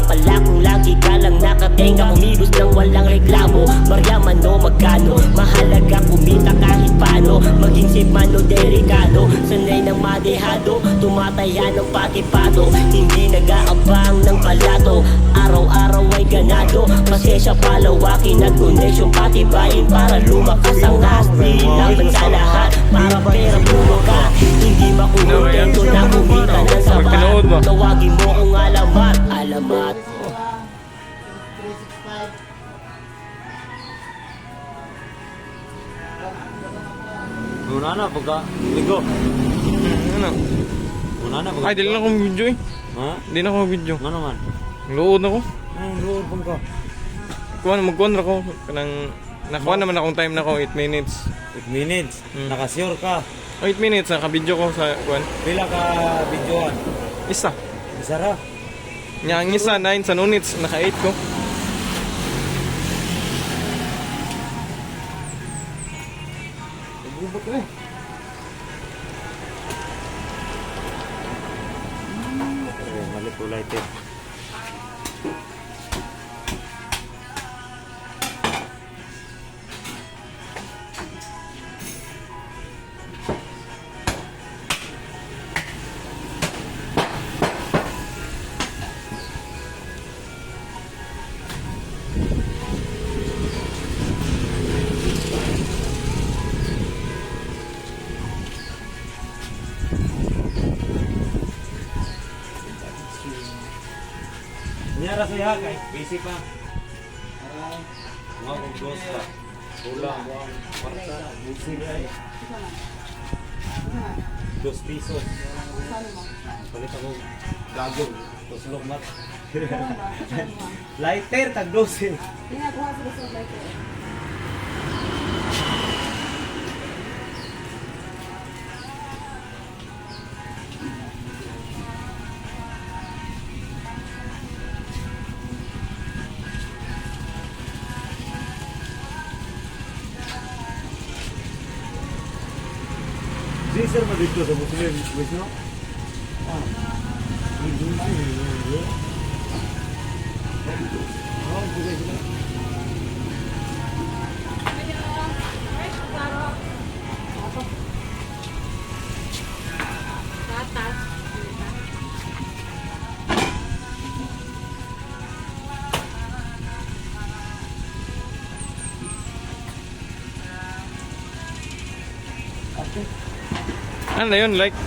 pala kung lagi ka lang nakatenga, umibos ng walang reklamo. Maryaman no magkano, mahalaga kumita kahit paano. Maging si Mano delikado, sanay ng madehado, tumataya ng patipado, hindi nag-aabang ng palato. Araw-araw ay ganado, pasensya palawakin at connection patibayin para lumakas ang hasti. Laban sa lahat, para pera puro ka, hindi makukontento na kumita ng sapat. Tawagin mo kung alamat, alamat. Muna na pagka ligo. Ano? Muna na pagka. Ay, dili na akong video eh. Ha? Di na akong video. Ano man? Luod na ko. Ang luod pang ka. Magkuhan na ko. Nakuha naman akong time na ko, 8 minutes. 8 minutes. Nakasure ka. 8 minutes, naka-video ko sa kuhan. Pila ka videoan? Isa. Isa ra. Nya ang isa, 9 sa units, naka-8 ko. Nagbubot na eh. Mali ko lighter. Nyara saya kay busy pa. Mga kong dos pa. Kulang mo ang kwarta. Busy na eh. 2 pesos. Palit ako gagong. Tapos lukmat. Lighter, tag 12. Ginagawa sila sa lighter. जी सर मैं देखते हो मुझे बेचना Ano na yun, like?